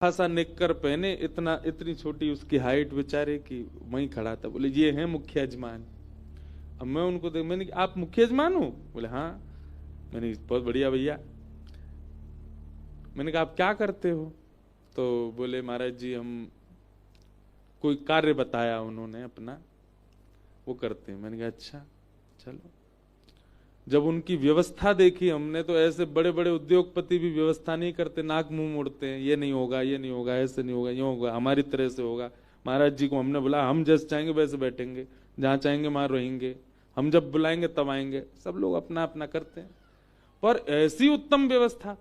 खासा नेक्कर पहने, इतनी छोटी उसकी हाइट बेचारे की, वहीं खड़ा था। बोले ये है मुख्य यजमान। अब मैं उनको देख, मैंने आप मुख्य यजमान हो? बोले हाँ। मैंने बहुत बढ़िया भैया। मैंने कहा आप क्या करते हो? तो बोले महाराज जी हम कोई कार्य बताया उन्होंने अपना, वो करते हैं। मैंने कहा अच्छा चलो। जब उनकी व्यवस्था देखी हमने, तो ऐसे बड़े बड़े उद्योगपति भी व्यवस्था नहीं करते, नाक मुंह मोड़ते हैं, ये नहीं होगा, ये नहीं होगा, ऐसे नहीं होगा, ये होगा, हमारी तरह से होगा। महाराज जी को हमने बोला हम जैसे चाहेंगे वैसे बैठेंगे, जहां चाहेंगे वहां रहेंगे, हम जब बुलाएंगे तब आएंगे। सब लोग अपना अपना करते हैं, पर ऐसी उत्तम व्यवस्था।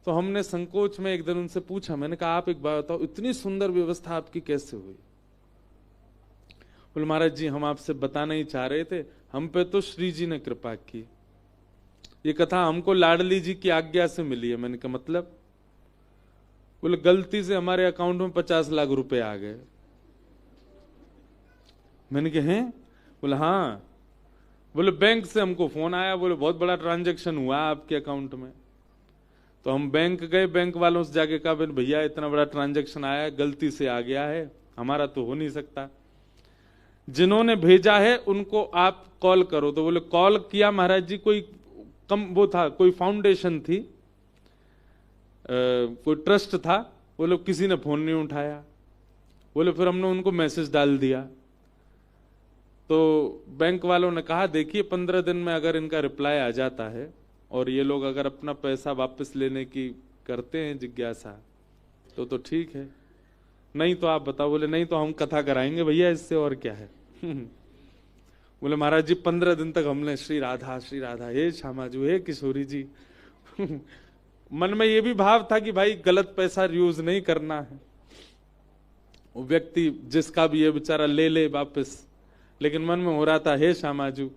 तो हमने संकोच में एक दिन उनसे पूछा, मैंने कहा आप एक बात बताओ, इतनी सुंदर व्यवस्था आपकी कैसे हुई? बोले महाराज जी हम आपसे बताना ही चाह रहे थे, हम पे तो श्री जी ने कृपा की। ये कथा हमको लाडली जी की आज्ञा से मिली है। मैंने कहा मतलब? बोले गलती से हमारे अकाउंट में 50 लाख रुपए आ गए। मैंने कहा हैं? बोले हाँ। बोले बैंक से हमको फोन आया, बोले बहुत बड़ा ट्रांजैक्शन हुआ आपके अकाउंट में। तो हम बैंक गए, बैंक वालों से जाके कहा भैया इतना बड़ा ट्रांजैक्शन आया, गलती से आ गया है, हमारा तो हो नहीं सकता, जिन्होंने भेजा है उनको आप कॉल करो। तो बोले कॉल किया महाराज जी, कोई वो था, कोई फाउंडेशन थी, कोई ट्रस्ट था। बोले किसी ने फोन नहीं उठाया। बोले फिर हमने उनको मैसेज डाल दिया। तो बैंक वालों ने कहा देखिए 15 दिन में अगर इनका रिप्लाई आ जाता है और ये लोग अगर अपना पैसा वापस लेने की करते हैं जिज्ञासा तो ठीक है, नहीं तो आप बताओ। बोले नहीं तो हम कथा कराएंगे भैया इससे, और क्या है। बोले महाराज जी 15 दिन तक हमने श्री राधा हे श्यामाजू हे किशोरी जी। मन में ये भी भाव था कि भाई गलत पैसा यूज नहीं करना है, वो व्यक्ति जिसका भी ये बेचारा ले ले वापस, लेकिन मन में हो रहा था हे श्यामाजू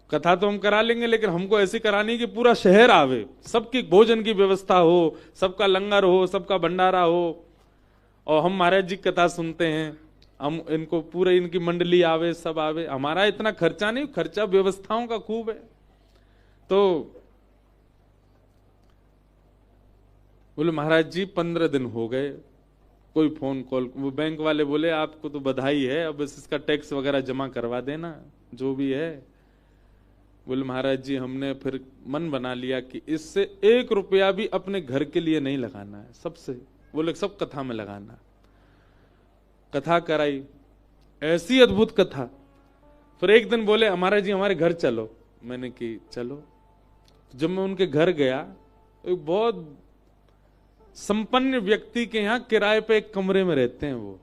कथा तो हम करा लेंगे, लेकिन हमको ऐसी करानी कि पूरा शहर आवे, सबकी भोजन की व्यवस्था हो, सबका लंगर हो, सबका भंडारा हो, और हम महाराज जी कथा सुनते हैं, हम इनको पूरे इनकी मंडली आवे, सब आवे। हमारा इतना खर्चा नहीं, खर्चा व्यवस्थाओं का खूब है। तो बोले महाराज जी 15 दिन हो गए, कोई फोन कॉल। वो बैंक वाले बोले आपको तो बधाई है, अब इसका टैक्स वगैरह जमा करवा देना जो भी है। बोले महाराज जी हमने फिर मन बना लिया कि इससे 1 रुपया भी अपने घर के लिए नहीं लगाना है, सबसे बोले सब कथा में लगाना। कथा कराई, ऐसी अद्भुत कथा। फिर एक दिन बोले महाराज जी हमारे घर चलो। मैंने की चलो। जब मैं उनके घर गया, एक बहुत संपन्न व्यक्ति के यहाँ किराए पे एक कमरे में रहते हैं वो।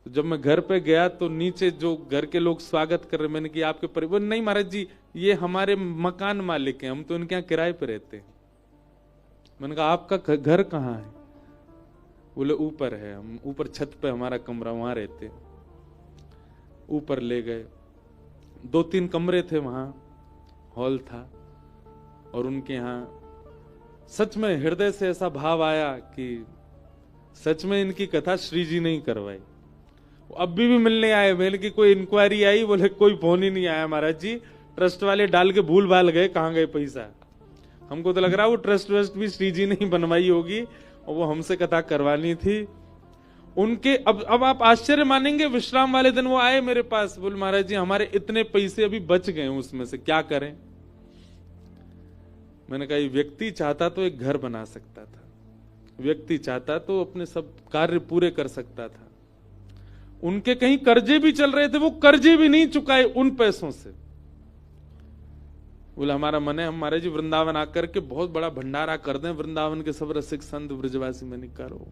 तो जब मैं घर पे गया तो नीचे जो घर के लोग स्वागत कर रहे, मैंने कि आपके परिवार? नहीं महाराज जी ये हमारे मकान मालिक हैं, हम तो उनके यहाँ किराए पे रहते हैं। मैंने कहा आपका घर कहाँ है? बोले ऊपर है, हम ऊपर छत पे हमारा कमरा, वहां रहते हैं। ऊपर ले गए, 2-3 कमरे थे वहां, हॉल था, और उनके यहाँ सच में हृदय से ऐसा भाव आया कि सच में इनकी कथा श्री जी ने ही करवाई। अब भी मिलने आए, मैंने की कोई इंक्वायरी आई? बोले कोई फोन ही नहीं आया महाराज जी, ट्रस्ट वाले डाल के भूल भाल गए, कहां गए पैसा। हमको तो लग रहा वो ट्रस्ट वस्ट भी श्री जी ने ही बनवाई होगी, और वो हमसे कथा करवानी थी उनके। अब आप आश्चर्य मानेंगे, विश्राम वाले दिन वो आए मेरे पास, बोले महाराज जी हमारे इतने पैसे अभी बच गए, उसमें से क्या करें। मैंने कहा ये व्यक्ति चाहता तो एक घर बना सकता था, व्यक्ति चाहता तो अपने सब कार्य पूरे कर सकता था। उनके कहीं कर्जे भी चल रहे थे, वो कर्जे भी नहीं चुकाए उन पैसों से। बोले हमारा मन है हम महाराज जी वृंदावन आकर के बहुत बड़ा भंडारा कर दें, वृंदावन के सब रसिक संत ब्रजवासी। मैंने करो।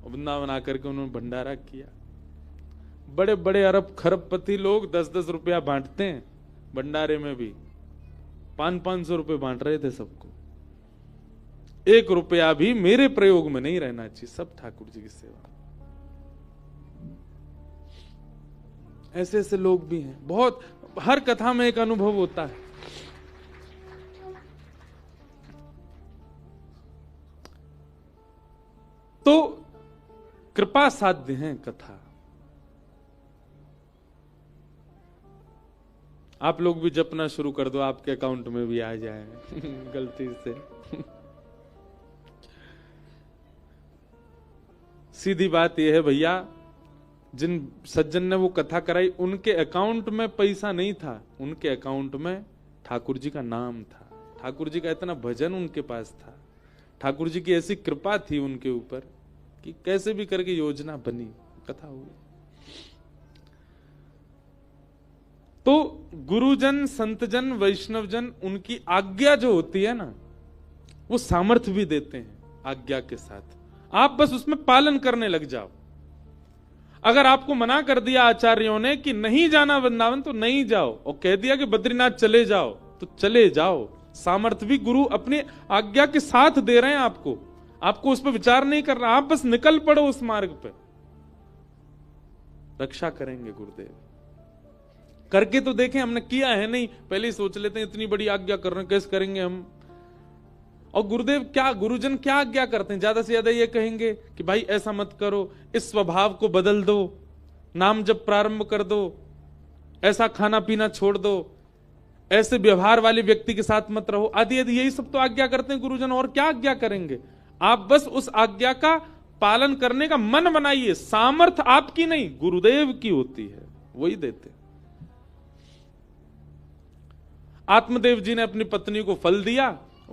वृंदावन आकर के उन्होंने भंडारा किया। बड़े बड़े अरब खरबपति लोग 10-10 रुपया बांटते हैं भंडारे में भी, 500-500 रुपए बांट रहे थे सबको। 1 रुपया भी मेरे प्रयोग में नहीं रहना चाहिए, सब ठाकुर जी की सेवा। ऐसे ऐसे लोग भी हैं बहुत, हर कथा में एक अनुभव होता है। तो कृपा साध्य है कथा। आप लोग भी जपना शुरू कर दो, आपके अकाउंट में भी आ जाए गलती से। सीधी बात यह है भैया, जिन सज्जन ने वो कथा कराई उनके अकाउंट में पैसा नहीं था, उनके अकाउंट में ठाकुर जी का नाम था। ठाकुर जी का इतना भजन उनके पास था, ठाकुर जी की ऐसी कृपा थी उनके ऊपर कि कैसे भी करके योजना बनी, कथा हुई। तो गुरुजन, संतजन, वैष्णवजन, उनकी आज्ञा जो होती है ना, वो सामर्थ्य भी देते हैं आज्ञा के साथ। आप बस उसमें पालन करने लग जाओ। अगर आपको मना कर दिया आचार्यों ने कि नहीं जाना वृंदावन, तो नहीं जाओ, और कह दिया कि बद्रीनाथ चले जाओ, तो चले जाओ। सामर्थ्य भी गुरु अपनी आज्ञा के साथ दे रहे हैं आपको, आपको उस पर विचार नहीं करना, आप बस निकल पड़ो उस मार्ग पे। रक्षा करेंगे गुरुदेव। करके तो देखें, हमने किया है नहीं, पहले ही सोच लेते हैं इतनी बड़ी आज्ञा कर रहे हैं, कैसे करेंगे हम। और गुरुदेव क्या, गुरुजन क्या आज्ञा करते हैं, ज्यादा से ज्यादा ये कहेंगे कि भाई ऐसा मत करो, इस स्वभाव को बदल दो, नाम जब प्रारंभ कर दो, ऐसा खाना पीना छोड़ दो, ऐसे व्यवहार वाले व्यक्ति के साथ मत रहो, आदि आदि, यही सब तो आज्ञा करते हैं गुरुजन। और क्या आज्ञा करेंगे। आप बस उस आज्ञा का पालन करने का मन बनाइए। सामर्थ आपकी नहीं, गुरुदेव की होती है, वही देते। आत्मदेव जी ने अपनी पत्नी को फल दिया,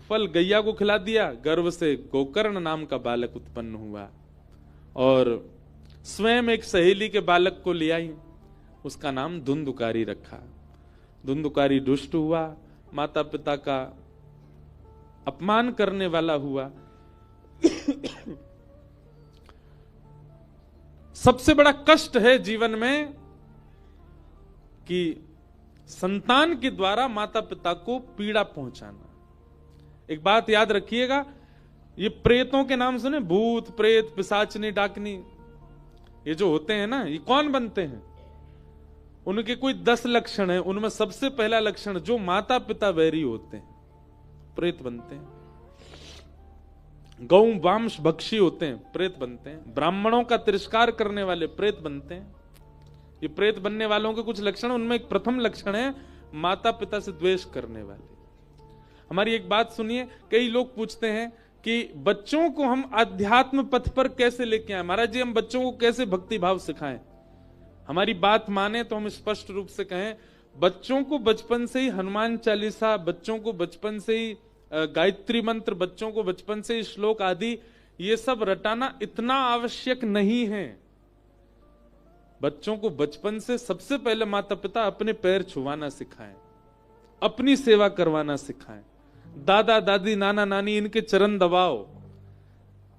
फल गैया को खिला दिया, गर्भ से गोकर्ण नाम का बालक उत्पन्न हुआ, और स्वयं एक सहेली के बालक को ले आई, उसका नाम धुंधुकारी रखा। धुंधुकारी दुष्ट हुआ, माता पिता का अपमान करने वाला हुआ। सबसे बड़ा कष्ट है जीवन में कि संतान के द्वारा माता पिता को पीड़ा पहुंचाना। एक बात याद रखिएगा, ये प्रेतों के नाम सुने, भूत प्रेत पिशाचनी डाकनी, ये जो होते हैं ना, ये कौन बनते हैं। उनके कोई 10 लक्षण हैं, उनमें सबसे पहला लक्षण, जो माता पिता वैरी होते हैं, प्रेत बनते हैं। गौ वांश भक्षी होते हैं, प्रेत बनते हैं। ब्राह्मणों का तिरस्कार करने वाले प्रेत बनते हैं। ये प्रेत बनने वालों के कुछ लक्षण, उनमें एक प्रथम लक्षण है माता पिता से द्वेष करने वाले। हमारी एक बात सुनिए, कई लोग पूछते हैं कि बच्चों को हम आध्यात्म पथ पर कैसे लेके आए, महाराज जी हम बच्चों को कैसे भक्ति भाव सिखाएं। हमारी बात माने तो हम स्पष्ट रूप से कहें, बच्चों को बचपन से ही हनुमान चालीसा, बच्चों को बचपन से ही गायत्री मंत्र, बच्चों को बचपन से ही श्लोक आदि, ये सब रटाना इतना आवश्यक नहीं है। बच्चों को बचपन से सबसे पहले माता पिता अपने पैर छुवाना सिखाएं, अपनी सेवा करवाना सिखाएं। दादा दादी नाना नानी इनके चरण दबाओ।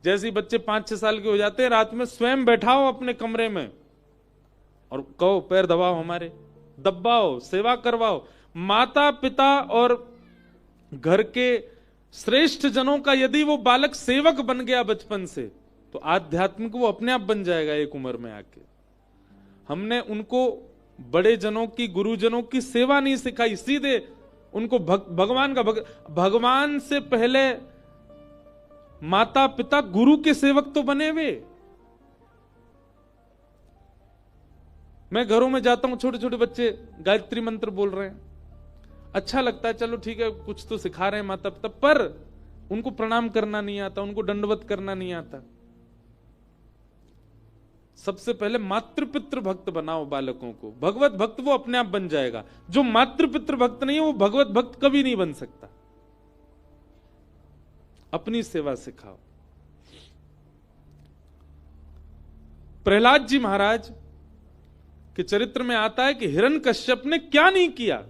जैसे बच्चे 5-6 साल के हो जाते हैं, रात में स्वयं बैठाओ अपने कमरे में और कहो पैर दबाओ, हमारे दबाओ, सेवा करवाओ। माता पिता और घर के श्रेष्ठ जनों का यदि वो बालक सेवक बन गया बचपन से, तो आध्यात्मिक वो अपने आप बन जाएगा एक उम्र में आके। हमने उनको बड़े जनों की, गुरुजनों की सेवा नहीं सिखाई, सीधे उनको भगवान का भगवान से पहले माता पिता गुरु के सेवक तो बने हुए। मैं घरों में जाता हूं, छोटे छोटे बच्चे गायत्री मंत्र बोल रहे हैं, अच्छा लगता है, चलो ठीक है कुछ तो सिखा रहे हैं माता पिता, पर उनको प्रणाम करना नहीं आता, उनको दंडवत करना नहीं आता। सबसे पहले मातृपितृ भक्त बनाओ बालकों को, भगवत भक्त वो अपने आप बन जाएगा। जो मातृपितृ भक्त नहीं है वो भगवत भक्त कभी नहीं बन सकता। अपनी सेवा सिखाओ। प्रहलाद जी महाराज के चरित्र में आता है कि हिरण्यकश्यप ने क्या नहीं किया,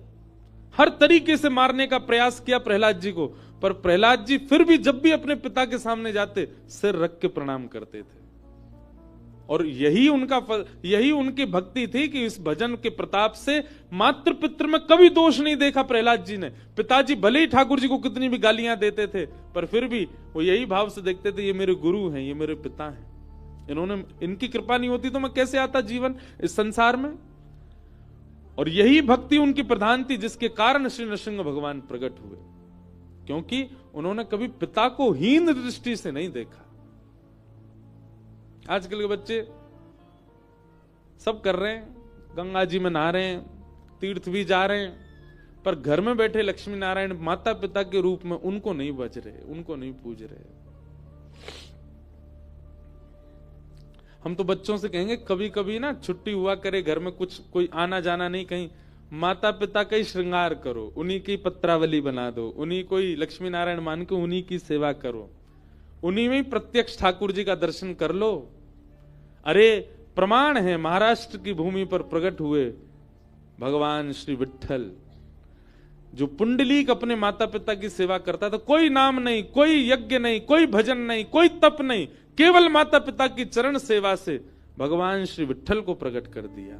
हर तरीके से मारने का प्रयास किया प्रहलाद जी को, पर प्रहलाद जी फिर भी जब भी अपने पिता के सामने जाते सिर रख के प्रणाम करते थे। और यही उनकी भक्ति थी कि इस भजन के प्रताप से मातृ पितृ में कभी दोष नहीं देखा प्रहलाद जी ने। पिताजी भले ही ठाकुर जी को कितनी भी गालियां देते थे, पर फिर भी वो यही भाव से देखते थे, ये मेरे गुरु हैं, ये मेरे पिता हैं, इन्होंने, इनकी कृपा नहीं होती तो मैं कैसे आता जीवन इस संसार में। और यही भक्ति उनकी प्रधान थी, जिसके कारण श्री नृसिंह भगवान प्रकट हुए, क्योंकि उन्होंने कभी पिता को हीन दृष्टि से नहीं देखा। आजकल के बच्चे सब कर रहे हैं, गंगा जी में नहा रहे हैं, तीर्थ भी जा रहे हैं, पर घर में बैठे लक्ष्मी नारायण माता पिता के रूप में उनको नहीं बज रहे, उनको नहीं पूज रहे। हम तो बच्चों से कहेंगे कभी कभी ना छुट्टी हुआ करे, घर में कुछ कोई आना जाना नहीं कहीं, माता पिता का ही श्रृंगार करो, उन्हीं की पत्रावली बना दो, उन्हीं को ही लक्ष्मी नारायण मान के उन्हीं की सेवा करो, उन्हीं में ही प्रत्यक्ष ठाकुर जी का दर्शन कर लो। अरे प्रमाण है, महाराष्ट्र की भूमि पर प्रकट हुए भगवान श्री विट्ठल, जो पुंडलीक अपने माता पिता की सेवा करता था, कोई नाम नहीं, कोई यज्ञ नहीं, कोई भजन नहीं, कोई तप नहीं, केवल माता पिता की चरण सेवा से भगवान श्री विट्ठल को प्रकट कर दिया।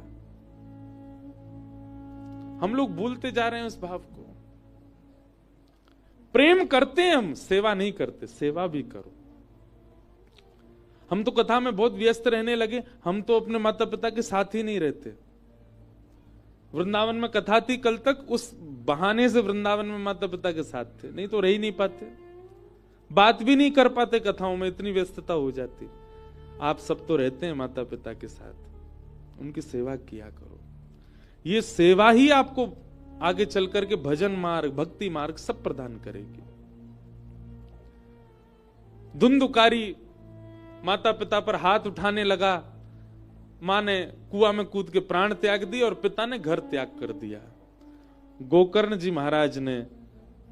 हम लोग भूलते जा रहे हैं उस भाव को। प्रेम करते हैं हम, सेवा नहीं करते। सेवा भी करो। हम तो कथा में बहुत व्यस्त रहने लगे, हम तो अपने माता पिता के साथ ही नहीं रहते। वृंदावन में कथा थी कल तक, उस बहाने से वृंदावन में माता पिता के साथ थे, नहीं तो रह ही नहीं पाते, बात भी नहीं कर पाते कथाओं में, इतनी व्यस्तता हो जाती। आप सब तो रहते हैं माता पिता के साथ, उनकी सेवा किया करो। ये सेवा ही आपको आगे चल करके भजन मार्ग, भक्ति मार्ग सब प्रदान करेगी। धुंधुकारी माता पिता पर हाथ उठाने लगा, मां ने कुआं में कूद के प्राण त्याग दिए और पिता ने घर त्याग कर दिया। गोकर्ण जी महाराज ने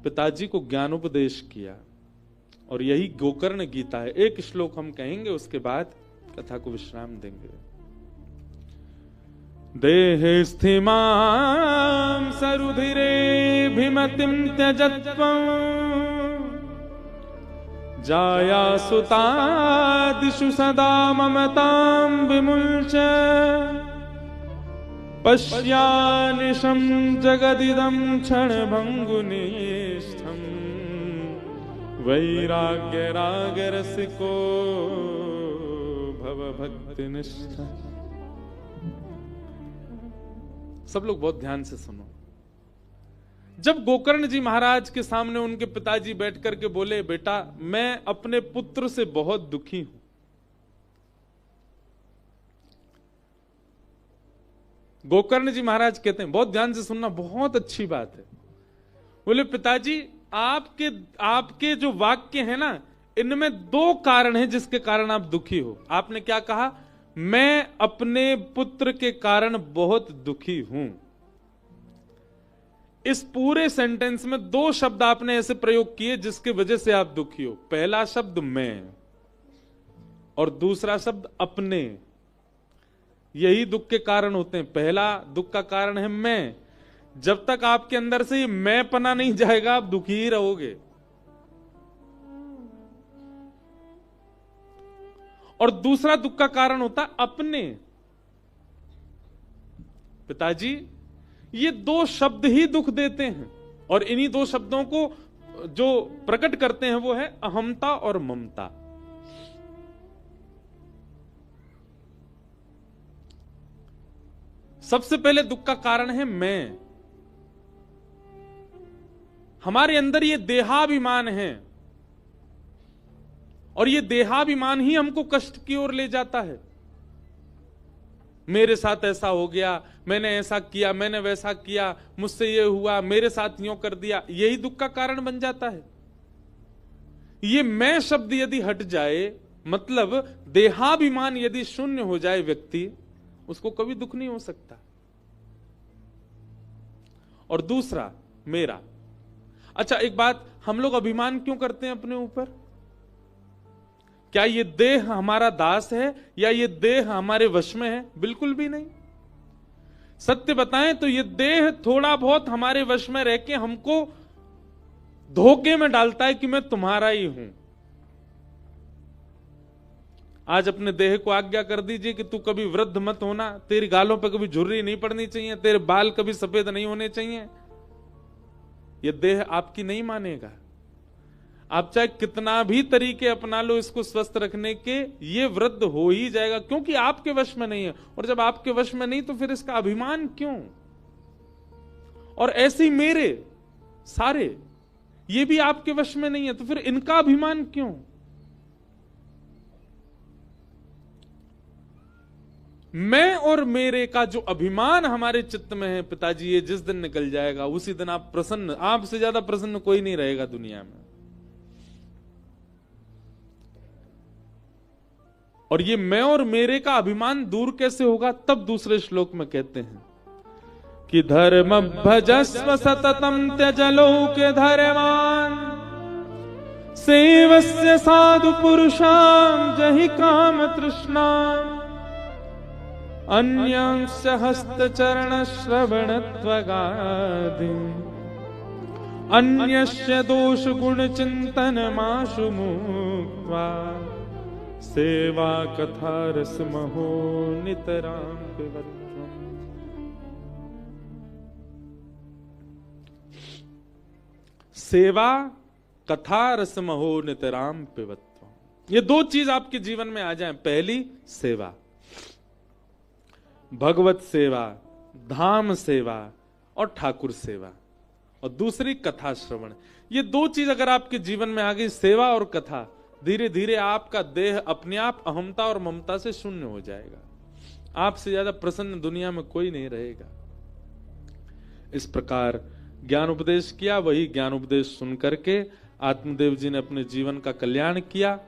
पिताजी को ज्ञानोपदेश किया और यही गोकर्ण गीता है। एक श्लोक हम कहेंगे, उसके बाद कथा को विश्राम देंगे। देहे स्थिमां सरुधिरे भिमतिं त्यजत्वं जाया सुतादिषु सदा ममतां विमुल्च पश्यानिशं जगदिदं क्षणभङ्गुनिष्ठं वैराग्यरागरसिको भवभक्तिनिष्ठ। सब लोग बहुत ध्यान से सुनो। जब गोकर्ण जी महाराज के सामने उनके पिताजी बैठ करके बोले, बेटा मैं अपने पुत्र से बहुत दुखी हूं। गोकर्ण जी महाराज कहते हैं, बहुत ध्यान से सुनना, बहुत अच्छी बात है। बोले पिताजी आपके जो वाक्य है ना, इनमें दो कारण हैं जिसके कारण आप दुखी हो। आपने क्या कहा? मैं अपने पुत्र के कारण बहुत दुखी हूं। इस पूरे सेंटेंस में दो शब्द आपने ऐसे प्रयोग किए जिसकी वजह से आप दुखी हो। पहला शब्द मैं और दूसरा शब्द अपने। यही दुख के कारण होते हैं। पहला दुख का कारण है मैं। जब तक आपके अंदर से ये मैं पना नहीं जाएगा, आप दुखी ही रहोगे। और दूसरा दुख का कारण होता है अपने। पिताजी ये दो शब्द ही दुख देते हैं और इन्हीं दो शब्दों को जो प्रकट करते हैं वो है अहमता और ममता। सबसे पहले दुख का कारण है मैं। हमारे अंदर ये देहाभिमान है और ये देहाभिमान ही हमको कष्ट की ओर ले जाता है। मेरे साथ ऐसा हो गया, मैंने ऐसा किया, मैंने वैसा किया, मुझसे ये हुआ, मेरे साथ यूं कर दिया, यही दुख का कारण बन जाता है। ये मैं शब्द यदि हट जाए, मतलब देहाभिमान यदि शून्य हो जाए व्यक्ति, उसको कभी दुख नहीं हो सकता। और दूसरा मेरा। अच्छा एक बात, हम लोग अभिमान क्यों करते हैं अपने ऊपर? क्या ये देह हमारा दास है या ये देह हमारे वश में है? बिल्कुल भी नहीं। सत्य बताएं तो ये देह थोड़ा बहुत हमारे वश में रह के हमको धोखे में डालता है कि मैं तुम्हारा ही हूं। आज अपने देह को आज्ञा कर दीजिए कि तू कभी वृद्ध मत होना, तेरी गालों पे कभी झुर्री नहीं पड़नी चाहिए, तेरे बाल कभी सफेद नहीं होने चाहिए। यह देह आपकी नहीं मानेगा। आप चाहे कितना भी तरीके अपना लो इसको स्वस्थ रखने के, ये वृद्ध हो ही जाएगा, क्योंकि आपके वश में नहीं है। और जब आपके वश में नहीं तो फिर इसका अभिमान क्यों? और ऐसे ही मेरे सारे, ये भी आपके वश में नहीं है, तो फिर इनका अभिमान क्यों? मैं और मेरे का जो अभिमान हमारे चित्त में है पिताजी, ये जिस दिन निकल जाएगा उसी दिन आप प्रसन्न, आपसे ज्यादा प्रसन्न कोई नहीं रहेगा दुनिया में। और ये मैं और मेरे का अभिमान दूर कैसे होगा, तब दूसरे श्लोक में कहते हैं कि धर्म भजस्व सततम त्यज लोके धर्मान सेवस्य साधु पुरुषां जहि काम तृष्णा अन्यस्य हस्तचरण श्रवणत्वगादि अन्यस्य दोष गुण चिंतन माशु मुक्त्वा सेवा कथा रस महो नितरां पिबध्वम्। सेवा कथा रस महो नितरां पिबध्वम्। ये दो चीज आपके जीवन में आ जाएं। पहली सेवा, भगवत सेवा, धाम सेवा और ठाकुर सेवा, और दूसरी कथा श्रवण। ये दो चीज अगर आपके जीवन में आ गई, सेवा और कथा, धीरे धीरे आपका देह अपने आप अहमता और ममता से शून्य हो जाएगा। आपसे ज्यादा प्रसन्न दुनिया में कोई नहीं रहेगा। इस प्रकार ज्ञान उपदेश किया, वही ज्ञान उपदेश सुन करके आत्मदेव जी ने अपने जीवन का कल्याण किया।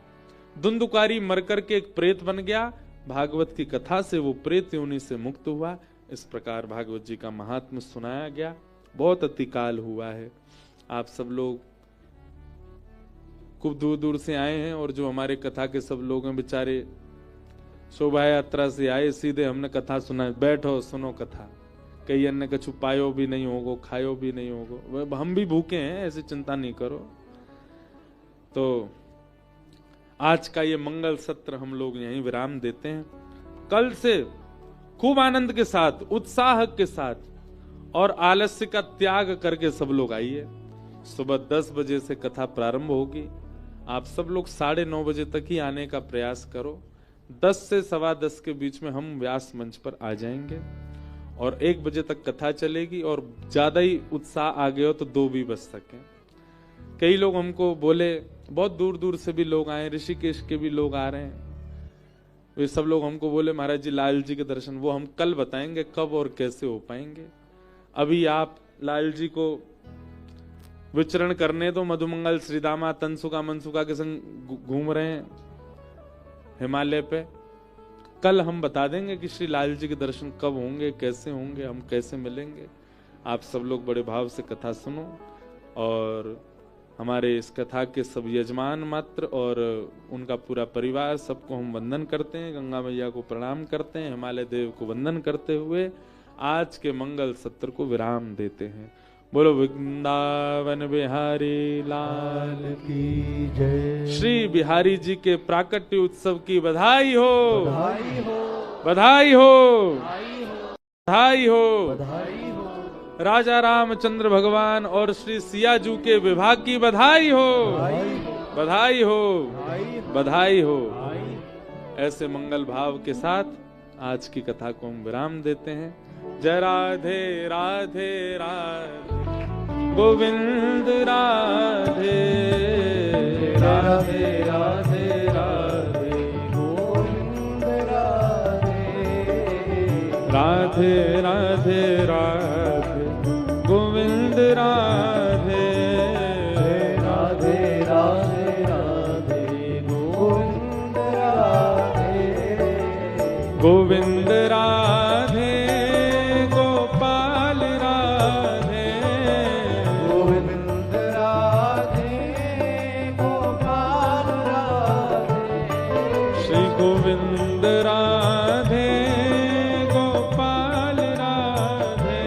धुंधुकारी मर करके एक प्रेत बन गया, भागवत की कथा से वो प्रेत योनि से मुक्त हुआ। इस प्रकार भागवत जी का महात्म्य सुनाया गया। बहुत अतिकाल हुआ है, आप सब लोग खूब दूर दूर से आए हैं, और जो हमारे कथा के सब लोग हैं बेचारे शोभा यात्रा से आए, सीधे हमने कथा सुना, बैठो सुनो कथा। कई अन्य कछु पायो भी नहीं होगो, खायो भी नहीं होगो, हम भी भूखे हैं, ऐसी चिंता नहीं करो। तो आज का ये मंगल सत्र हम लोग यहीं विराम देते हैं। कल से खूब आनंद के साथ, उत्साह के साथ और आलस्य का त्याग करके सब लोग आइए। सुबह 10 बजे से कथा प्रारंभ होगी। आप सब लोग 9:30 बजे तक ही आने का प्रयास करो। 10 से 10:15 के बीच में हम व्यास मंच पर आ जाएंगे और 1 बजे तक कथा चलेगी, और ज्यादा ही उत्साह आ गया हो तो 2 भी बज सके। कई लोग हमको बोले, बहुत दूर दूर से भी लोग आए, ऋषिकेश के भी लोग आ रहे हैं, वे सब लोग हमको बोले महाराज जी लाल जी के दर्शन, वो हम कल बताएंगे कब और कैसे हो पाएंगे। अभी आप लाल जी को विचरण करने तो मधुमंगल श्रीदामा तनसुका मनसुका के संग घूम रहे हैं हिमालय पे। कल हम बता देंगे कि श्री लाल जी के दर्शन कब होंगे, कैसे होंगे, हम कैसे मिलेंगे। आप सब लोग बड़े भाव से कथा सुनो, और हमारे इस कथा के सब यजमान मात्र और उनका पूरा परिवार, सबको हम वंदन करते हैं, गंगा मैया को प्रणाम करते हैं, हिमालय देव को वंदन करते हुए आज के मंगल सत्र को विराम देते हैं। बोलो वृंदावन बिहारी लाल की जय। श्री बिहारी जी के प्राकट्य उत्सव की बधाई हो, बधाई हो, बधाई हो, बधाई हो, बधाई हो। राजा रामचंद्र भगवान और श्री सियाजू के विवाह की बधाई हो, बधाई हो, बधाई हो। ऐसे मंगल भाव के साथ आज की कथा को हम विराम देते हैं। जय राधे राधे राधे गोविंद राधे राधे राधे राधे गोविंद राधे राधे राधे गोविंद राधे राधे राधे राधे गोविंद राधे गोविंद राधे गोपाल राधे गोविंद राधे गोपाल राधे श्री गोविंद राधे गोपाल राधे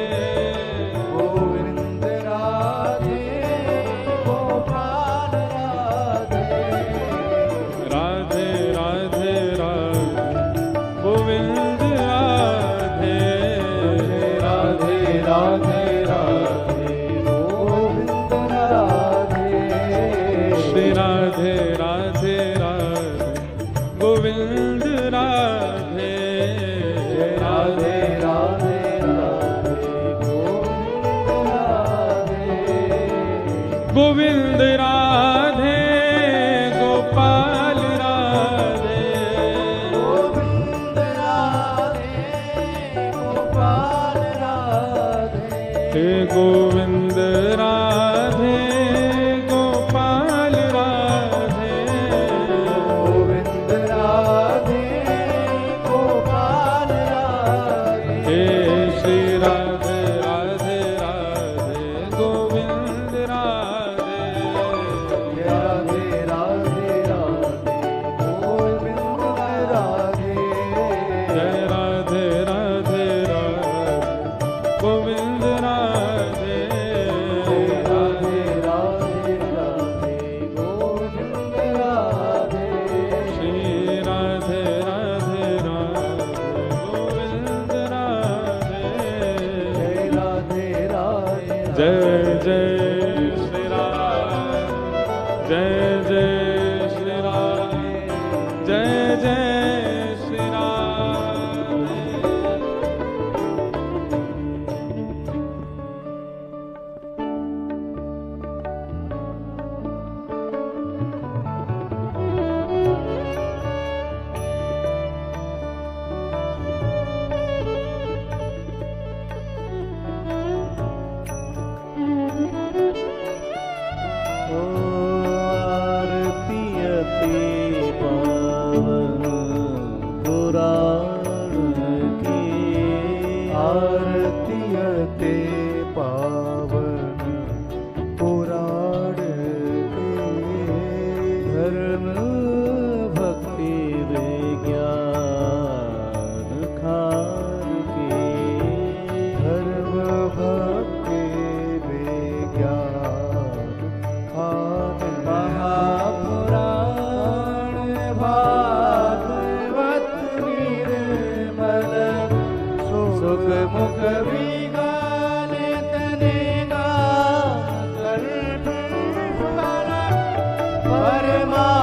गोविंद राधे गोपाल राधे राधे राधे राधे गोविंद राधे राधे राधे राधे गोविंद राधे श्री राधे राधे राधे गोविंद राधे राधे राधे राधे गोविंद राधे गोपाल राधे गोविंद राधे गोपाल राधे गोविंद राधे गोपाल राधे गोविंद राधे पावन पुराण की आरती अते पावन पुराण के धर्म भक्ति विज्ञान खान के धर्म भक्ति विज्ञान खान महापुराण भागवत निर्मल सुख मुख विगाने तनेगा कंठ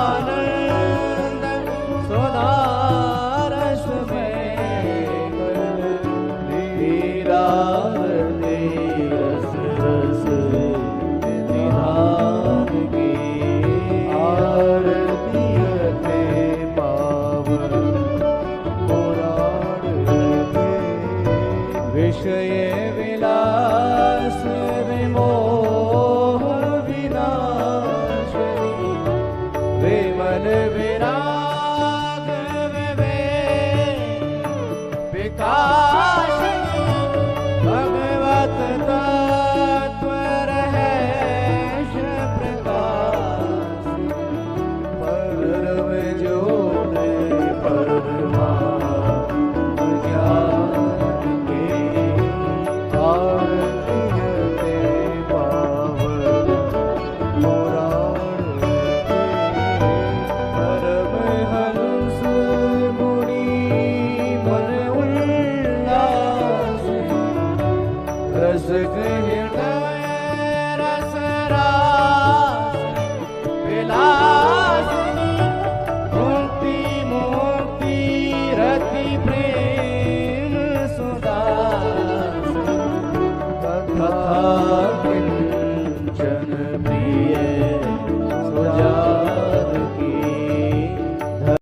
परमानंद सुधारस में लीलारती रस रस निधान की आरती अते पावन पुराण के विषय विलास विमोह विनाशनी विमल विराग विवेक विकासनी भगवत तत्व रहेश प्रकाश परम ज्योत परमात्म ज्ञान के आरती अते पावन पुराण के परमहंस मुनि मन उल्लास रस हृदय रस रास विलासिनी मुक्ति मुक्ति रति प्रेम सुदास कथा किंचन प्रिय